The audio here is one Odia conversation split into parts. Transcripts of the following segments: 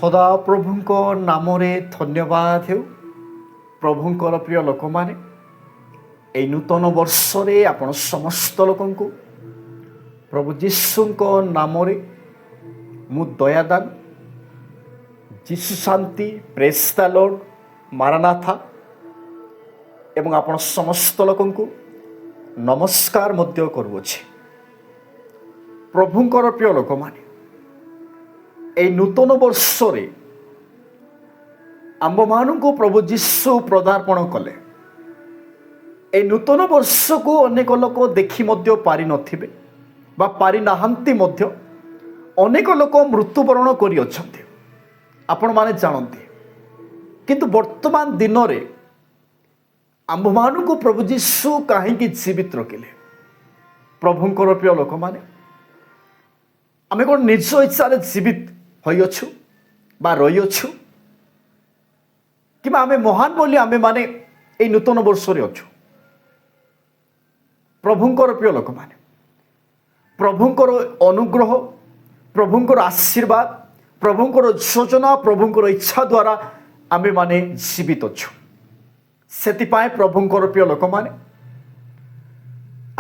ସଦା ପ୍ରଭୁଙ୍କ ନାମରେ ଧନ୍ୟବାଦ ହେଉ। ପ୍ରଭୁଙ୍କର ପ୍ରିୟ ଲୋକମାନେ, ଏହି ନୂତନ ବର୍ଷରେ ଆପଣ ସମସ୍ତ ଲୋକଙ୍କୁ ପ୍ରଭୁ ଯୀଶୁଙ୍କ ନାମରେ ମୁଁ ଦୟାଦାନ, ଯୀଶୁ ଶାନ୍ତି, ପ୍ରେଜ୍ ଦ ଲର୍ଡ, ମାରାନାଥା ଏବଂ ଆପଣ ସମସ୍ତ ଲୋକଙ୍କୁ ନମସ୍କାର ମଧ୍ୟ କରୁଅଛି। ପ୍ରଭୁଙ୍କର ପ୍ରିୟ ଲୋକମାନେ, ଏହି ନୂତନ ବର୍ଷରେ ଆମ୍ଭମାନଙ୍କୁ ପ୍ରଭୁ ଯୀଶୁ ପଦାର୍ପଣ କଲେ। ଏହି ନୂତନ ବର୍ଷକୁ ଅନେକ ଲୋକ ଦେଖି ମଧ୍ୟ ପାରିନଥିବେ ବା ପାରିନାହାନ୍ତି ମଧ୍ୟ। ଅନେକ ଲୋକ ମୃତ୍ୟୁବରଣ କରିଅଛନ୍ତି, ଆପଣମାନେ ଜାଣନ୍ତି। କିନ୍ତୁ ବର୍ତ୍ତମାନ ଦିନରେ ଆମ୍ଭମାନଙ୍କୁ ପ୍ରଭୁ ଯୀଶୁ କାହିଁକି ଜୀବିତ ରଖିଲେ? ପ୍ରଭୁଙ୍କର ପ୍ରିୟ ଲୋକମାନେ, ଆମେ କ'ଣ ନିଜ ଇଚ୍ଛାରେ ଜୀବିତ ହୋଇଅଛୁ ବା ରହିଅଛୁ, କିମ୍ବା ଆମେ ମହାନ ବୋଲି ଆମେମାନେ ଏହି ନୂତନ ବର୍ଷରେ ଅଛୁ? ପ୍ରଭୁଙ୍କର ପ୍ରିୟ ଲୋକମାନେ, ପ୍ରଭୁଙ୍କର ଅନୁଗ୍ରହ, ପ୍ରଭୁଙ୍କର ଆଶୀର୍ବାଦ, ପ୍ରଭୁଙ୍କର ଯୋଜନା, ପ୍ରଭୁଙ୍କର ଇଚ୍ଛା ଦ୍ୱାରା ଆମେମାନେ ଜୀବିତ ଅଛୁ। ସେଥିପାଇଁ ପ୍ରଭୁଙ୍କର ପ୍ରିୟ ଲୋକମାନେ,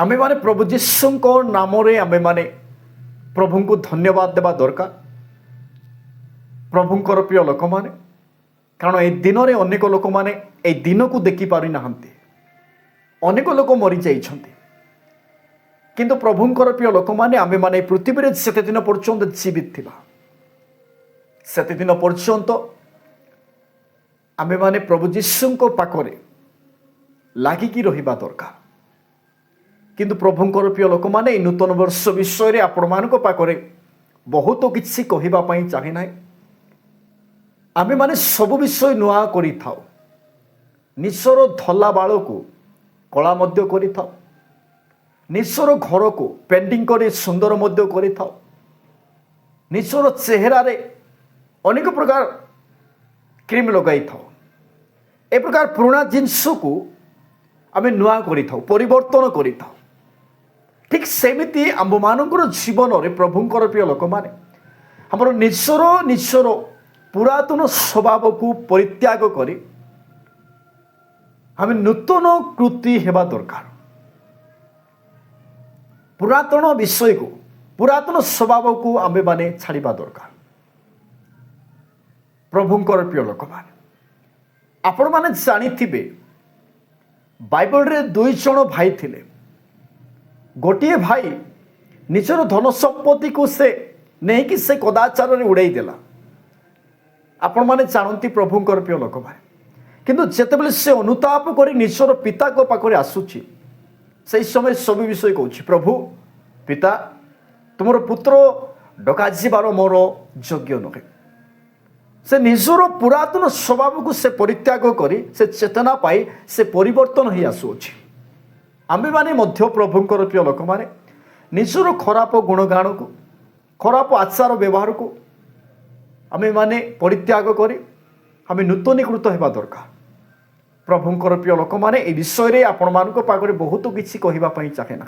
ଆମେମାନେ ପ୍ରଭୁ ଯୀଶୁଙ୍କ ନାମରେ ଆମେମାନେ ପ୍ରଭୁଙ୍କୁ ଧନ୍ୟବାଦ ଦେବା ଦରକାର। ପ୍ରଭୁଙ୍କର ପ୍ରିୟ ଲୋକମାନେ, କାରଣ ଏହି ଦିନରେ ଅନେକ ଲୋକମାନେ ଏହି ଦିନକୁ ଦେଖିପାରିନାହାନ୍ତି। ଅନେକ ଲୋକ ମରିଯାଇଛନ୍ତି, କିନ୍ତୁ ପ୍ରଭୁଙ୍କର ପ୍ରିୟ ଲୋକମାନେ, ଆମେମାନେ ଏହି ପୃଥିବୀରେ ସେତେ ଦିନ ପର୍ଯ୍ୟନ୍ତ ଜୀବିତ ଥିବା, ସେତେ ଦିନ ପର୍ଯ୍ୟନ୍ତ ଆମେମାନେ ପ୍ରଭୁ ଯୀଶୁଙ୍କ ପାଖରେ ଲାଗିକି ରହିବା ଦରକାର। କିନ୍ତୁ ପ୍ରଭୁଙ୍କର ପ୍ରିୟ ଲୋକମାନେ, ଏହି ନୂତନ ବର୍ଷ ବିଷୟରେ ଆପଣମାନଙ୍କ ପାଖରେ ବହୁତ କିଛି କହିବା ପାଇଁ ଚାହେଁ ନାହିଁ। ଆମେମାନେ ସବୁ ବିଷୟ ନୂଆ କରିଥାଉ, ନିଜର ଧଳା ବାଳକୁ କଳା ମଧ୍ୟ କରିଥାଉ, ନିଜର ଘରକୁ ପେଣ୍ଟିଂ କରି ସୁନ୍ଦର ମଧ୍ୟ କରିଥାଉ, ନିଜର ଚେହେରାରେ ଅନେକ ପ୍ରକାର କ୍ରିମ୍ ଲଗାଇଥାଉ। ଏ ପ୍ରକାର ପୁରୁଣା ଜିନିଷକୁ ଆମେ ନୂଆ କରିଥାଉ, ପରିବର୍ତ୍ତନ କରିଥାଉ। ଠିକ୍ ସେମିତି ଆମ୍ଭମାନଙ୍କର ଜୀବନରେ ପ୍ରଭୁଙ୍କର ପ୍ରିୟ ଲୋକମାନେ, ଆମର ନିଜର ପୁରାତନ ସ୍ୱଭାବକୁ ପରିତ୍ୟାଗ କରି ଆମେ ନୂତନ କୃତି ହେବା ଦରକାର। ପୁରାତନ ବିଷୟକୁ, ପୁରାତନ ସ୍ୱଭାବକୁ ଆମେମାନେ ଛାଡ଼ିବା ଦରକାର। ପ୍ରଭୁଙ୍କର ପ୍ରିୟ ଲୋକମାନେ, ଆପଣମାନେ ଜାଣିଥିବେ, ବାଇବଲରେ 2 ଜଣ ଭାଇ ଥିଲେ। ଗୋଟିଏ ଭାଇ ନିଜର ଧନ ସମ୍ପତ୍ତିକୁ ସେ ନେଇକି ସେ କଦାଚାରରେ ଉଡ଼େଇ ଦେଲା। ଆପଣମାନେ ଜାଣନ୍ତି ପ୍ରଭୁଙ୍କର ପ୍ରିୟ ଲୋକମାନେ, କିନ୍ତୁ ଯେତେବେଳେ ସେ ଅନୁତାପ କରି ନିଜର ପିତାଙ୍କ ପାଖରେ ଆସୁଛି, ସେହି ସମୟରେ ସବୁ ବିଷୟ କହୁଛି, ପ୍ରଭୁ ପିତା, ତୁମର ପୁତ୍ର ଡକାଯିବାର ମୋର ଯୋଗ୍ୟ ନୁହେଁ। ସେ ନିଜର ପୁରାତନ ସ୍ୱଭାବକୁ ସେ ପରିତ୍ୟାଗ କରି ସେ ଚେତନା ପାଇ ସେ ପରିବର୍ତ୍ତନ ହୋଇ ଆସୁଅଛି। ଆମେମାନେ ମଧ୍ୟ ପ୍ରଭୁଙ୍କର ପ୍ରିୟ ଲୋକମାନେ, ନିଜର ଖରାପ ଗୁଣଗାଣକୁ, ଖରାପ ଆଚାର ବ୍ୟବହାରକୁ ଆମେମାନେ ପରିତ୍ୟାଗ କରି ଆମେ ନୂତନୀକୃତ ହେବା ଦରକାର। ପ୍ରଭୁଙ୍କର ପ୍ରିୟ ଲୋକମାନେ, ଏ ବିଷୟରେ ଆପଣମାନଙ୍କ ପାଖରେ ବହୁତ କିଛି କହିବା ପାଇଁ ଚାହେଁ ନା।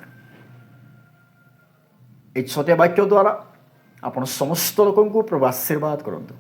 ଏହି ଛୋଟିଆ ବାକ୍ୟ ଦ୍ୱାରା ଆପଣ ସମସ୍ତ ଲୋକଙ୍କୁ ପ୍ରଭୁ ଆଶୀର୍ବାଦ କରନ୍ତୁ।